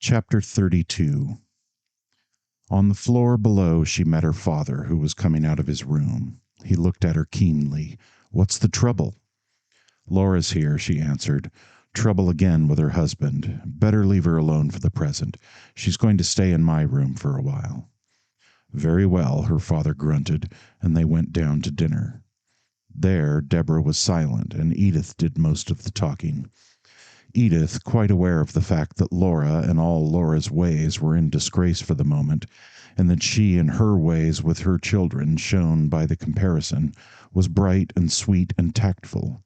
Chapter 32. On the floor below she met her father, who was coming out of his room. He looked at her keenly. "What's the trouble?" "Laura's here," she answered. "Trouble again with her husband. Better leave her alone for the present. She's going to stay in my room for a while." "Very well," her father grunted, and they went down to dinner. There Deborah was silent, and Edith did most of the talking. Edith, quite aware of the fact that Laura and all Laura's ways were in disgrace for the moment, and that she and her ways with her children shone by the comparison, was bright and sweet and tactful.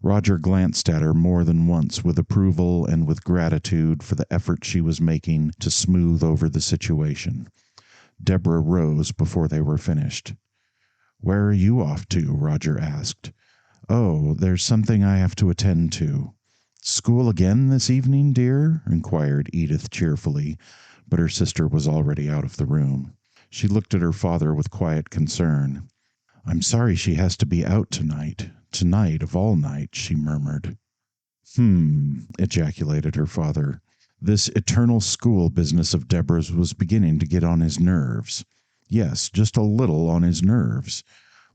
Roger glanced at her more than once with approval and with gratitude for the effort she was making to smooth over the situation. Deborah rose before they were finished. "Where are you off to?" Roger asked. "Oh, there's something I have to attend to." "School again this evening, dear?" inquired Edith cheerfully, but her sister was already out of the room. She looked at her father with quiet concern. "I'm sorry she has to be out tonight. Tonight of all nights," she murmured. Ejaculated her father. This eternal school business of Deborah's was beginning to get on his nerves. Yes, just a little on his nerves.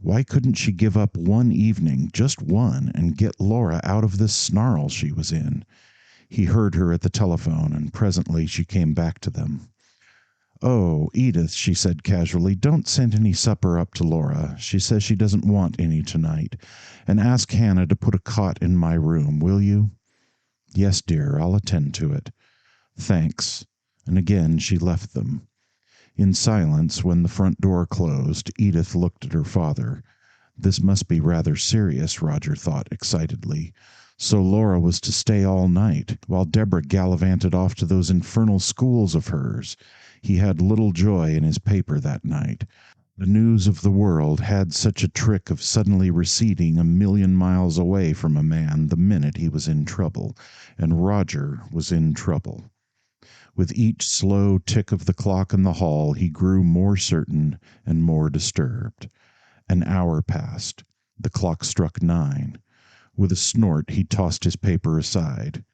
Why couldn't she give up one evening, just one, and get Laura out of this snarl she was in? He heard her at the telephone, and presently she came back to them. "Oh, Edith," she said casually, "don't send any supper up to Laura. She says she doesn't want any tonight. And ask Hannah to put a cot in my room, will you?" "Yes, dear, I'll attend to it." "Thanks." And again she left them. In silence, when the front door closed, Edith looked at her father. This must be rather serious, Roger thought excitedly. So Laura was to stay all night, while Deborah gallivanted off to those infernal schools of hers. He had little joy in his paper that night. The news of the world had such a trick of suddenly receding a million miles away from a man the minute he was in trouble, and Roger was in trouble. With each slow tick of the clock in the hall he grew more certain and more disturbed. An hour passed. The clock struck 9. With a snort he tossed his paper aside.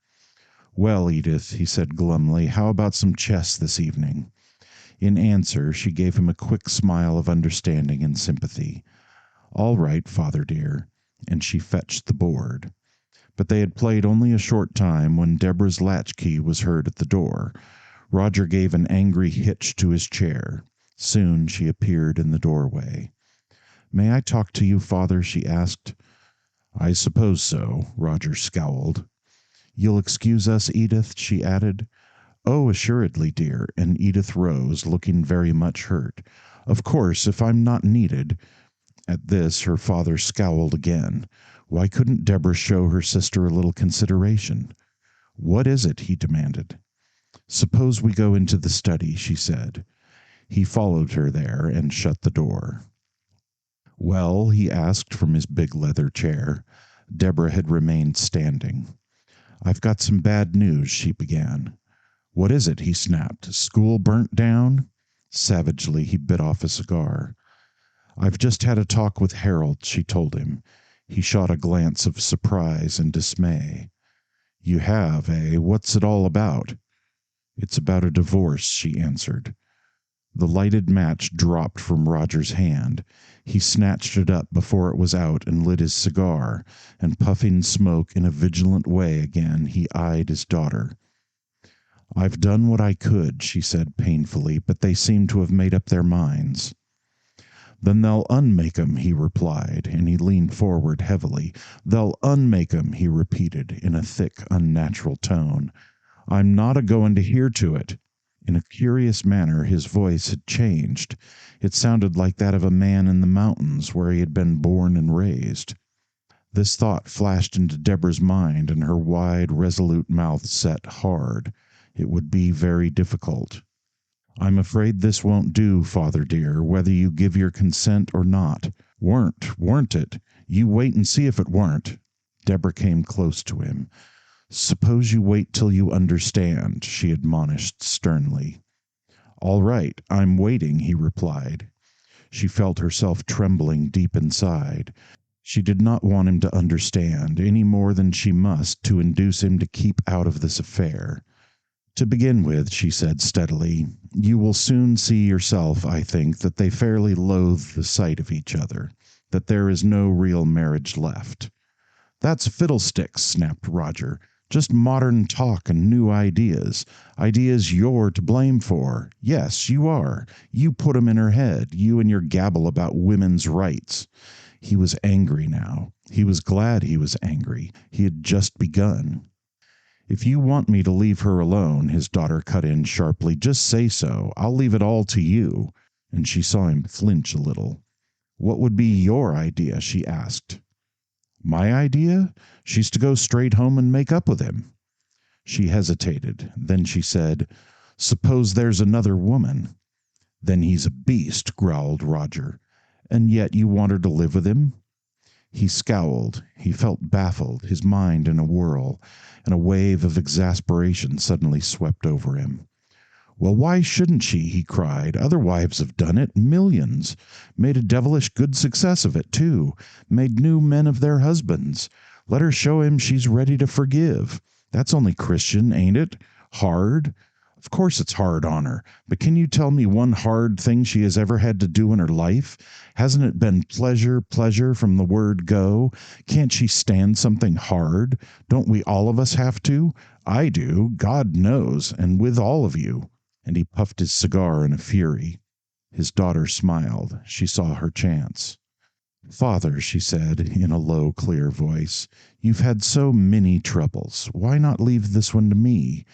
"Well, Edith," he said glumly, "how about some chess this evening?" In answer she gave him a quick smile of understanding and sympathy. "All right, father dear," and she fetched the board. But they had played only a short time when Deborah's latchkey was heard at the door. Roger gave an angry hitch to his chair. Soon she appeared in the doorway. "May I talk to you, father?" she asked. "I suppose so," Roger scowled. "You'll excuse us, Edith?" she added. "Oh, assuredly, dear," and Edith rose, looking very much hurt. "Of course, if I'm not needed—" At this her father scowled again. Why couldn't Deborah show her sister a little consideration? "What is it?" he demanded. "Suppose we go into the study," she said. He followed her there and shut the door. "Well?" he asked from his big leather chair. Deborah had remained standing. "I've got some bad news," she began. "What is it?" he snapped. "School burnt down?" Savagely he bit off a cigar. "I've just had a talk with Harold," she told him. He shot a glance of surprise and dismay. "You have, eh? What's it all about?" "It's about a divorce," she answered. The lighted match dropped from Roger's hand. He snatched it up before it was out and lit his cigar, and puffing smoke in a vigilant way again, he eyed his daughter. "I've done what I could," she said painfully, "but they seem to have made up their minds." "Then they'll unmake 'em," he replied, and he leaned forward heavily. "They'll unmake 'em," he repeated in a thick, unnatural tone. "I'm not a-going to hear to it." In a curious manner his voice had changed. It sounded like that of a man in the mountains where he had been born and raised. This thought flashed into Deborah's mind, and her wide, resolute mouth set hard. It would be very difficult. "I'm afraid this won't do, father dear, whether you give your consent or not." Weren't it? You wait and see if it weren't." Deborah came close to him. "Suppose you wait till you understand," she admonished sternly. "All right, I'm waiting," he replied. She felt herself trembling deep inside. She did not want him to understand, any more than she must to induce him to keep out of this affair. To begin with, she said steadily, you will soon see yourself, I think, that they fairly loathe the sight of each other, that there is no real marriage left. That's fiddlesticks, snapped Roger. Just modern talk and new ideas. Ideas you're to blame for. Yes, you are. You put 'em in her head, you and your gabble about women's rights. He was angry now. He was glad he was angry. He had just begun. If you want me to leave her alone, his daughter cut in sharply, just say so. I'll leave it all to you. And she saw him flinch a little. What would be your idea? She asked. My idea? She's to go straight home and make up with him. She hesitated. Then she said, suppose there's another woman. Then he's a beast, growled Roger. And yet you want her to live with him? He scowled. He felt baffled, his mind in a whirl, and a wave of exasperation suddenly swept over him. Well, why shouldn't she? He cried. Other wives have done it, millions. Made a devilish good success of it, too. Made new men of their husbands. Let her show him she's ready to forgive. That's only Christian, ain't it? Hard? Of course it's hard on her, but can you tell me one hard thing she has ever had to do in her life? Hasn't it been pleasure, pleasure from the word go? Can't she stand something hard? Don't we all of us have to? I do, God knows, and with all of you. And he puffed his cigar in a fury. His daughter smiled. She saw her chance. Father, she said in a low, clear voice, you've had so many troubles. Why not leave this one to me?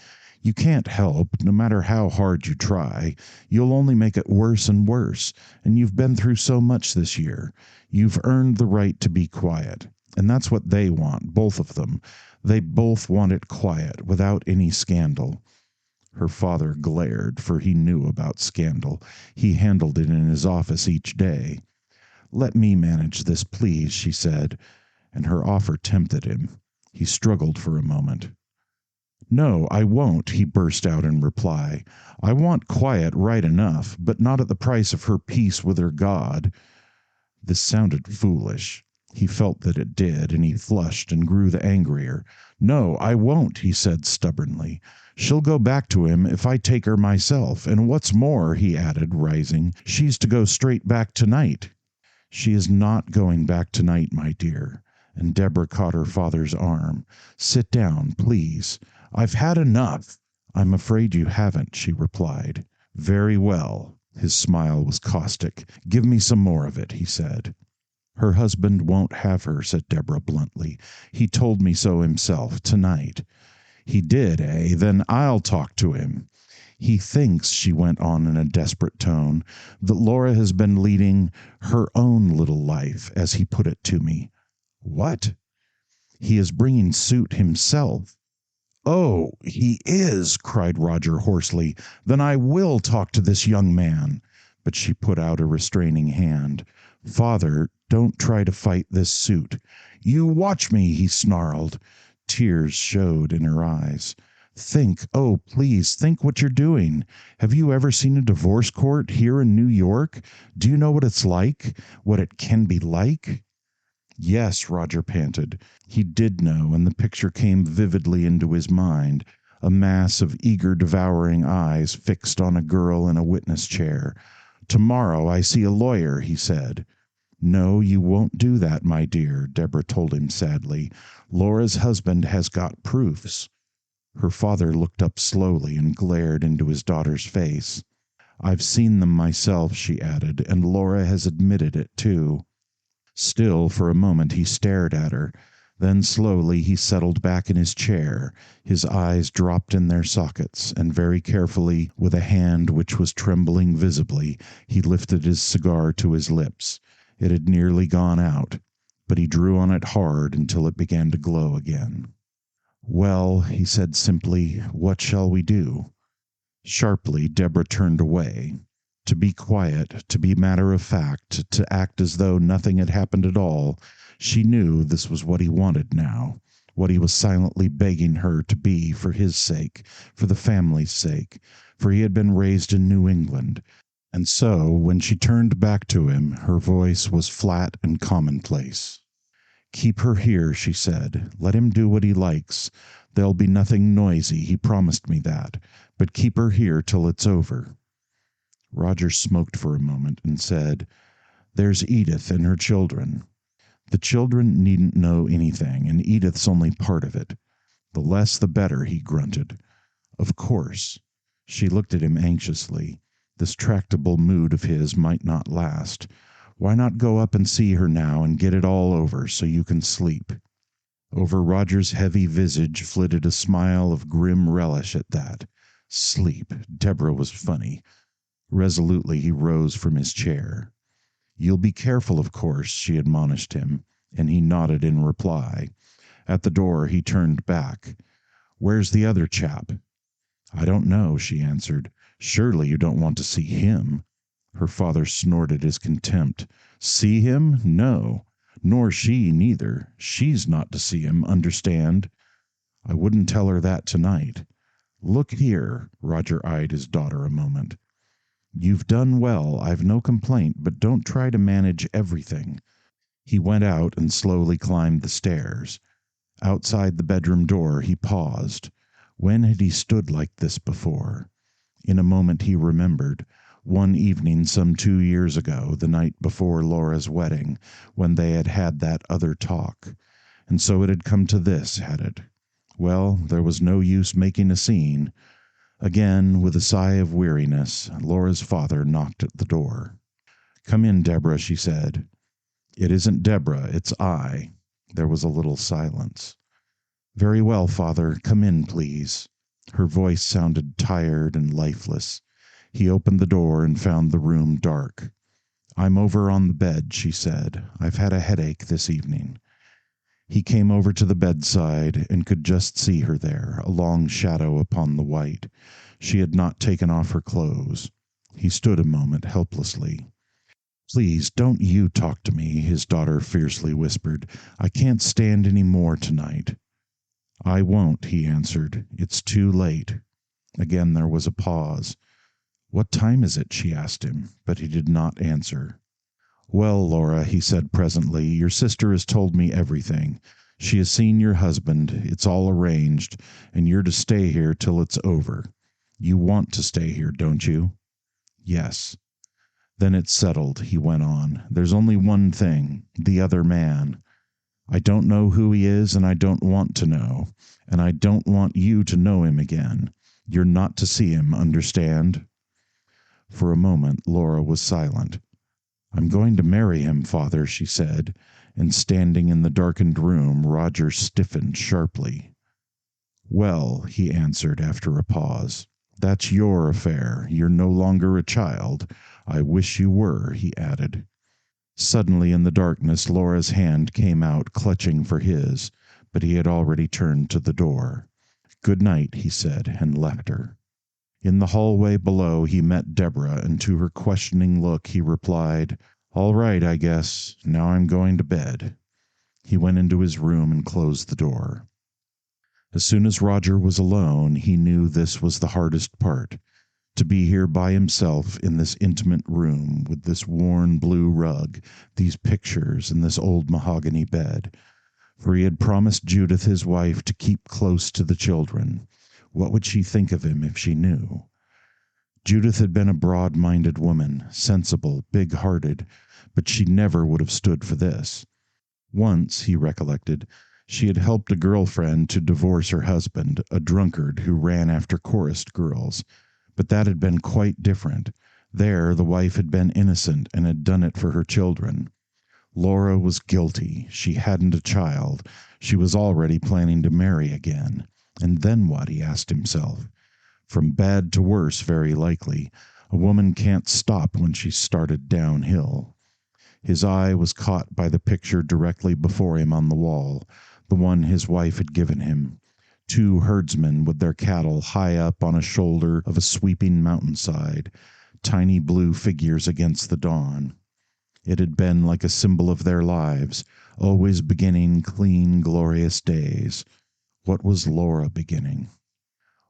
You can't help, no matter how hard you try. You'll only make it worse and worse, and you've been through so much this year. You've earned the right to be quiet, and that's what they want, both of them. They both want it quiet, without any scandal. Her father glared, for he knew about scandal. He handled it in his office each day. Let me manage this, please, she said, and her offer tempted him. He struggled for a moment. No, I won't, he burst out in reply. I want quiet right enough, but not at the price of her peace with her God. This sounded foolish. He felt that it did, and he flushed and grew the angrier. No, I won't, he said stubbornly. She'll go back to him if I take her myself, and what's more, he added, rising, she's to go straight back tonight. She is not going back tonight, my dear. And Deborah caught her father's arm. Sit down, please. I've had enough. I'm afraid you haven't, she replied. Very well. His smile was caustic. Give me some more of it, he said. Her husband won't have her, said Deborah bluntly. He told me so himself, tonight. He did, eh? Then I'll talk to him. He thinks, she went on in a desperate tone, that Laura has been leading her own little life, as he put it to me. What? He is bringing suit himself. Oh, he is, cried Roger hoarsely. Then I will talk to this young man. But she put out a restraining hand. Father, don't try to fight this suit. You watch me, he snarled. Tears showed in her eyes. Think, oh, please, think what you're doing. Have you ever seen a divorce court here in New York? Do you know what it's like? What it can be like? Yes, Roger panted. He did know, and the picture came vividly into his mind. A mass of eager, devouring eyes fixed on a girl in a witness chair. Tomorrow I see a lawyer, he said. No, you won't do that, my dear, Deborah told him sadly. Laura's husband has got proofs. Her father looked up slowly and glared into his daughter's face. I've seen them myself, she added, and Laura has admitted it, too. Still, for a moment he stared at her. Then slowly he settled back in his chair. His eyes dropped in their sockets, and very carefully, with a hand which was trembling visibly, he lifted his cigar to his lips. It had nearly gone out, but he drew on it hard until it began to glow again. Well, he said simply, what shall we do? Sharply, Deborah turned away. To be quiet, to be matter of fact, to act as though nothing had happened at all, she knew this was what he wanted now, what he was silently begging her to be for his sake, for the family's sake, for he had been raised in New England. And so, when she turned back to him, her voice was flat and commonplace. Keep her here, she said. Let him do what he likes. There'll be nothing noisy, he promised me that, but keep her here till it's over. Roger smoked for a moment and said, There's Edith and her children. The children needn't know anything, and Edith's only part of it. The less the better, he grunted. Of course. She looked at him anxiously. This tractable mood of his might not last. Why not go up and see her now and get it all over so you can sleep? Over Roger's heavy visage flitted a smile of grim relish at that. Sleep. Deborah was funny. Resolutely he rose from his chair. You'll be careful, of course, she admonished him, and he nodded in reply. At the door he turned back. Where's the other chap? I don't know, she answered. Surely you don't want to see him. Her father snorted his contempt. See him? No. Nor she, neither. She's not to see him, understand? I wouldn't tell her that tonight. Look here, Roger eyed his daughter a moment. You've done well, I've no complaint, but don't try to manage everything. He went out and slowly climbed the stairs. Outside the bedroom door he paused. When had he stood like this before? In a moment he remembered. One evening some 2 years ago, the night before Laura's wedding, when they had had that other talk. And so it had come to this, had it? Well, there was no use making a scene. Again, with a sigh of weariness, Laura's father knocked at the door. Come in, Deborah, she said. It isn't Deborah, it's I. There was a little silence. Very well, father, come in, please. Her voice sounded tired and lifeless. He opened the door and found the room dark. I'm over on the bed, she said. I've had a headache this evening. He came over to the bedside and could just see her there, a long shadow upon the white. She had not taken off her clothes. He stood a moment helplessly. Please, don't you talk to me, his daughter fiercely whispered. I can't stand any more tonight. I won't, he answered. It's too late. Again there was a pause. What time is it? She asked him, but he did not answer. Well, Laura, he said presently, your sister has told me everything. She has seen your husband. It's all arranged, and you're to stay here till it's over. You want to stay here, don't you? Yes. Then it's settled, he went on. There's only one thing, the other man. I don't know who he is, and I don't want to know, and I don't want you to know him again. You're not to see him, understand? For a moment Laura was silent. I'm going to marry him, father, she said, and standing in the darkened room, Roger stiffened sharply. Well, he answered after a pause, that's your affair. You're no longer a child. I wish you were, he added. Suddenly in the darkness Laura's hand came out, clutching for his, but he had already turned to the door. Good night, he said, and left her. In the hallway below he met Deborah, and to her questioning look he replied, All right, I guess. Now I'm going to bed. He went into his room and closed the door. As soon as Roger was alone, he knew this was the hardest part, to be here by himself in this intimate room with this worn blue rug, these pictures, and this old mahogany bed. For he had promised Judith, his wife, to keep close to the children. What would she think of him if she knew? Judith had been a broad-minded woman, sensible, big-hearted, but she never would have stood for this. Once, he recollected, she had helped a girlfriend to divorce her husband, a drunkard who ran after chorused girls. But that had been quite different. There the wife had been innocent and had done it for her children. Laura was guilty. She hadn't a child. She was already planning to marry again. And then what, he asked himself. From bad to worse, very likely. A woman can't stop when she's started downhill. His eye was caught by the picture directly before him on the wall, the one his wife had given him. Two herdsmen with their cattle high up on a shoulder of a sweeping mountainside, tiny blue figures against the dawn. It had been like a symbol of their lives, always beginning clean, glorious days. What was Laura beginning?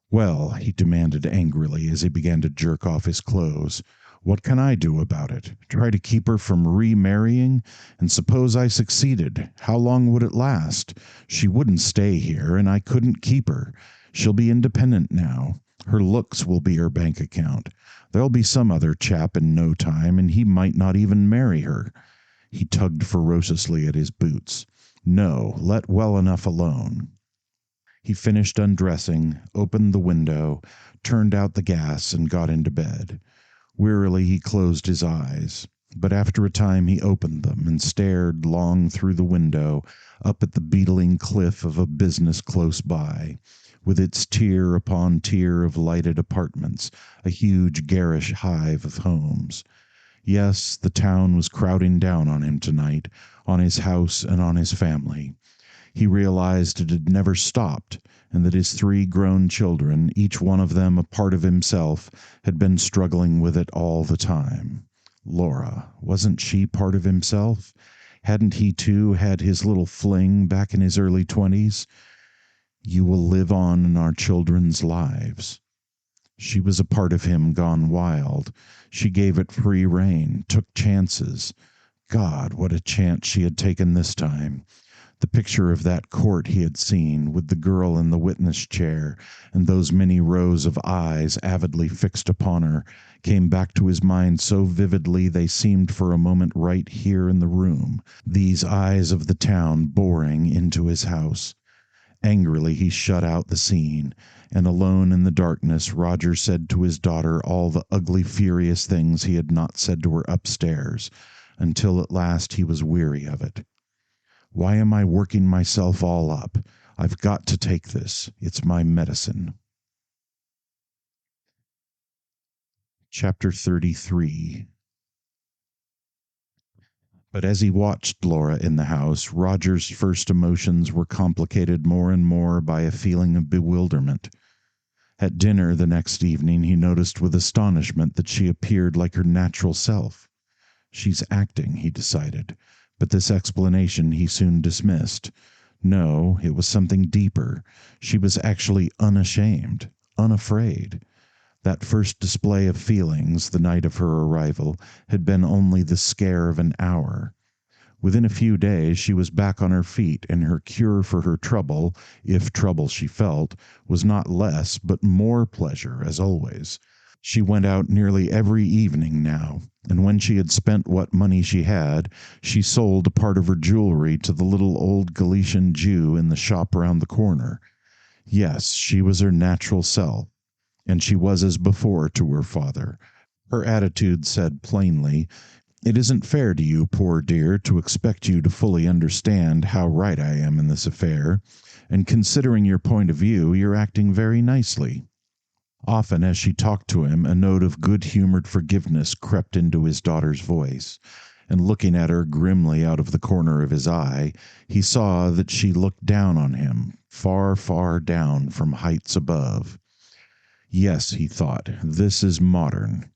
Well, he demanded angrily as he began to jerk off his clothes, What can I do about it? Try to keep her from remarrying? And suppose I succeeded, how long would it last? She wouldn't stay here, and I couldn't keep her. She'll be independent now. Her looks will be her bank account. There'll be some other chap in no time, and he might not even marry her. He tugged ferociously at his boots. No, let well enough alone. He finished undressing, opened the window, turned out the gas, and got into bed. Wearily he closed his eyes, but after a time he opened them and stared long through the window up at the beetling cliff of a business close by, with its tier upon tier of lighted apartments, a huge garish hive of homes. Yes, the town was crowding down on him tonight, on his house and on his family. He realized it had never stopped, and that his three grown children, each one of them a part of himself, had been struggling with it all the time. Laura, wasn't she part of himself? Hadn't he too had his little fling back in his early 20s? You will live on in our children's lives. She was a part of him gone wild. She gave it free rein, took chances. God, what a chance she had taken this time! The picture of that court he had seen, with the girl in the witness chair, and those many rows of eyes avidly fixed upon her, came back to his mind so vividly they seemed for a moment right here in the room, these eyes of the town boring into his house. Angrily he shut out the scene, and alone in the darkness Roger said to his daughter all the ugly furious things he had not said to her upstairs, until at last he was weary of it. Why am I working myself all up? I've got to take this. It's my medicine. Chapter 33. But as he watched Laura in the house, Roger's first emotions were complicated more and more by a feeling of bewilderment. At dinner the next evening he noticed with astonishment that she appeared like her natural self. She's acting, he decided, but this explanation he soon dismissed. No, it was something deeper. She was actually unashamed, unafraid. That first display of feelings, the night of her arrival, had been only the scare of an hour. Within a few days she was back on her feet, and her cure for her trouble, if trouble she felt, was not less but more pleasure, as always. She went out nearly every evening now, and when she had spent what money she had, she sold a part of her jewelry to the little old Galician Jew in the shop round the corner. Yes, she was her natural self, and she was as before to her father. Her attitude said plainly, "It isn't fair to you, poor dear, to expect you to fully understand how right I am in this affair, and considering your point of view, you're acting very nicely." Often as she talked to him, a note of good-humored forgiveness crept into his daughter's voice, and looking at her grimly out of the corner of his eye, he saw that she looked down on him, far, far down from heights above. Yes, he thought, this is modern.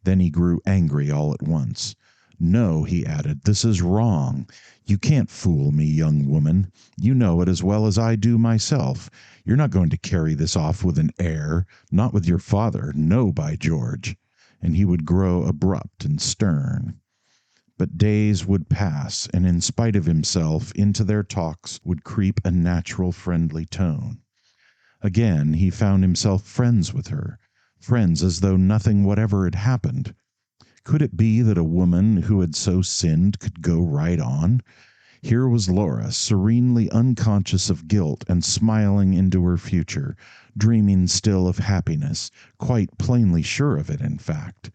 Then he grew angry all at once. "No," he added, "this is wrong. You can't fool me, young woman. You know it as well as I do myself. You're not going to carry this off with an air, not with your father. No, by George." And he would grow abrupt and stern. But days would pass, and in spite of himself, into their talks would creep a natural, friendly tone. Again he found himself friends with her, friends as though nothing whatever had happened. Could it be that a woman who had so sinned could go right on? Here was Laura, serenely unconscious of guilt and smiling into her future, dreaming still of happiness, quite plainly sure of it, in fact.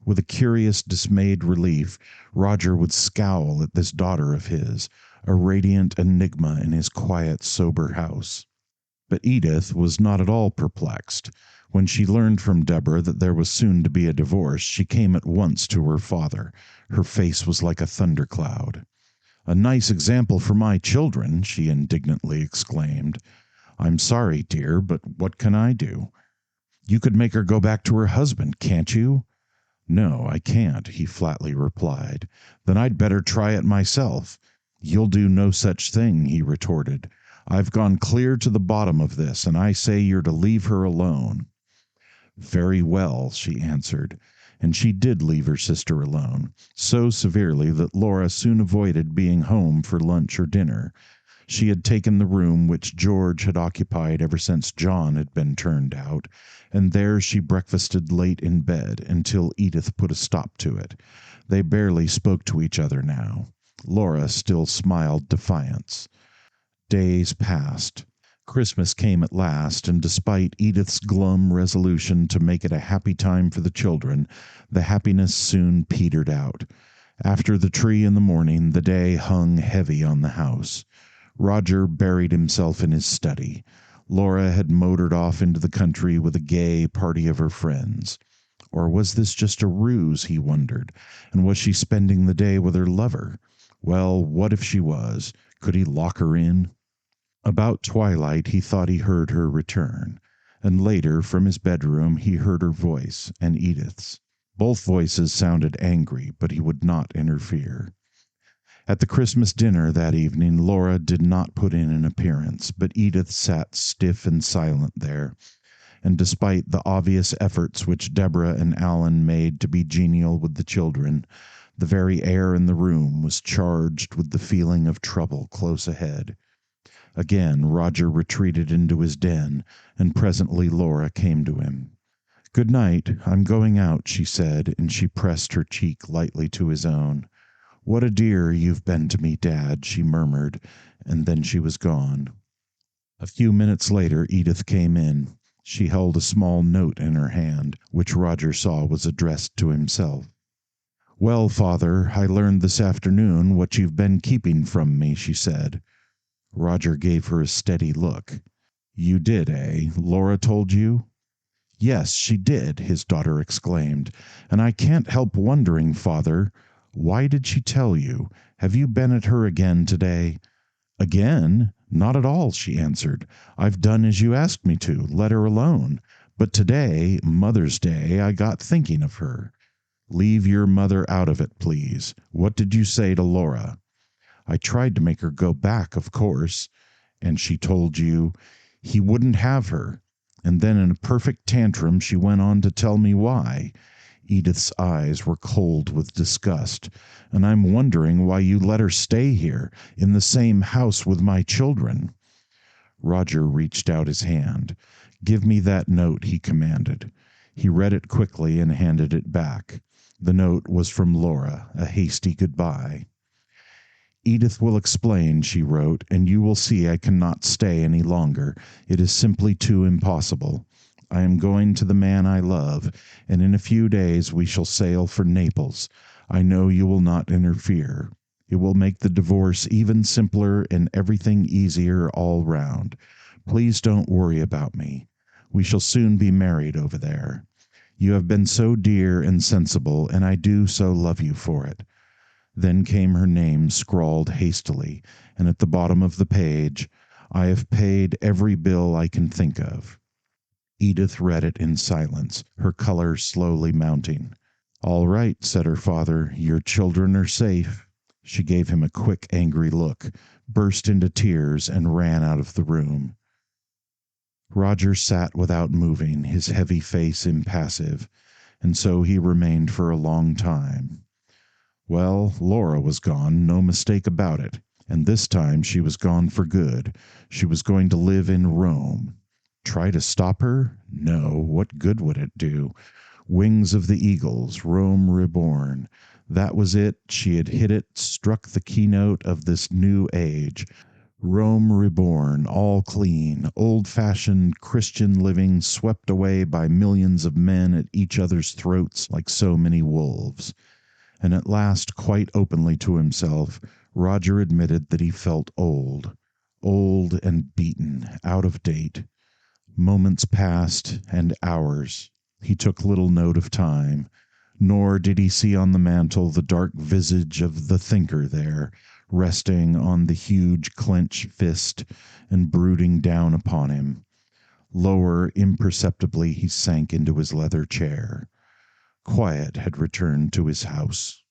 With a curious, dismayed relief, Roger would scowl at this daughter of his, a radiant enigma in his quiet, sober house. But Edith was not at all perplexed. When she learned from Deborah that there was soon to be a divorce, she came at once to her father. Her face was like a thundercloud. "A nice example for my children!" she indignantly exclaimed. "I'm sorry, dear, but what can I do?" "You could make her go back to her husband, can't you?" "No, I can't," he flatly replied. "Then I'd better try it myself." "You'll do no such thing," he retorted. "I've gone clear to the bottom of this, and I say you're to leave her alone." "Very well," she answered, and she did leave her sister alone, so severely that Laura soon avoided being home for lunch or dinner. She had taken the room which George had occupied ever since John had been turned out, and there she breakfasted late in bed until Edith put a stop to it. They barely spoke to each other now. Laura still smiled defiance. Days passed. Christmas came at last, and despite Edith's glum resolution to make it a happy time for the children, the happiness soon petered out. After the tree in the morning, the day hung heavy on the house. Roger buried himself in his study. Laura had motored off into the country with a gay party of her friends. Or was this just a ruse, he wondered, and was she spending the day with her lover? Well, what if she was? Could he lock her in? About twilight he thought he heard her return, and later from his bedroom he heard her voice and Edith's. Both voices sounded angry, but he would not interfere. At the Christmas dinner that evening Laura did not put in an appearance, but Edith sat stiff and silent there, and despite the obvious efforts which Deborah and Alan made to be genial with the children, the very air in the room was charged with the feeling of trouble close ahead. Again Roger retreated into his den, and presently Laura came to him. "Good night, I'm going out," she said, and she pressed her cheek lightly to his own. "What a dear you've been to me, Dad," she murmured, and then she was gone. A few minutes later Edith came in. She held a small note in her hand, which Roger saw was addressed to himself. "Well, Father, I learned this afternoon what you've been keeping from me," she said. Roger gave her a steady look. "You did, eh? Laura told you?" "Yes, she did," his daughter exclaimed. "And I can't help wondering, Father, why did she tell you? Have you been at her again today?" "Again? Not at all," she answered. "I've done as you asked me to, let her alone. But today, Mother's Day, I got thinking of her." "Leave your mother out of it, please. What did you say to Laura?" "I tried to make her go back, of course." "And she told you—" "He wouldn't have her. And then in a perfect tantrum she went on to tell me why." Edith's eyes were cold with disgust. "And I'm wondering why you let her stay here, in the same house with my children." Roger reached out his hand. "Give me that note," he commanded. He read it quickly and handed it back. The note was from Laura, a hasty goodbye. "Edith will explain," she wrote, "and you will see I cannot stay any longer. It is simply too impossible. I am going to the man I love, and in a few days we shall sail for Naples. I know you will not interfere. It will make the divorce even simpler and everything easier all round. Please don't worry about me. We shall soon be married over there. You have been so dear and sensible, and I do so love you for it." Then came her name scrawled hastily, and at the bottom of the page, "I have paid every bill I can think of." Edith read it in silence, her color slowly mounting. "All right," said her father, "your children are safe." She gave him a quick, angry look, burst into tears, and ran out of the room. Roger sat without moving, his heavy face impassive, and so he remained for a long time. Well, Laura was gone, no mistake about it, and this time she was gone for good. She was going to live in Rome. Try to stop her? No, what good would it do? Wings of the Eagles, Rome reborn. That was it, she had hit it, struck the keynote of this new age. Rome reborn, all clean, old-fashioned Christian living swept away by millions of men at each other's throats like so many wolves. And at last, quite openly to himself, Roger admitted that he felt old and beaten, out of date. Moments passed, and hours. He took little note of time, nor did he see on the mantel the dark visage of the thinker there, resting on the huge clenched fist and brooding down upon him. Lower imperceptibly he sank into his leather chair. Quiet had returned to his house.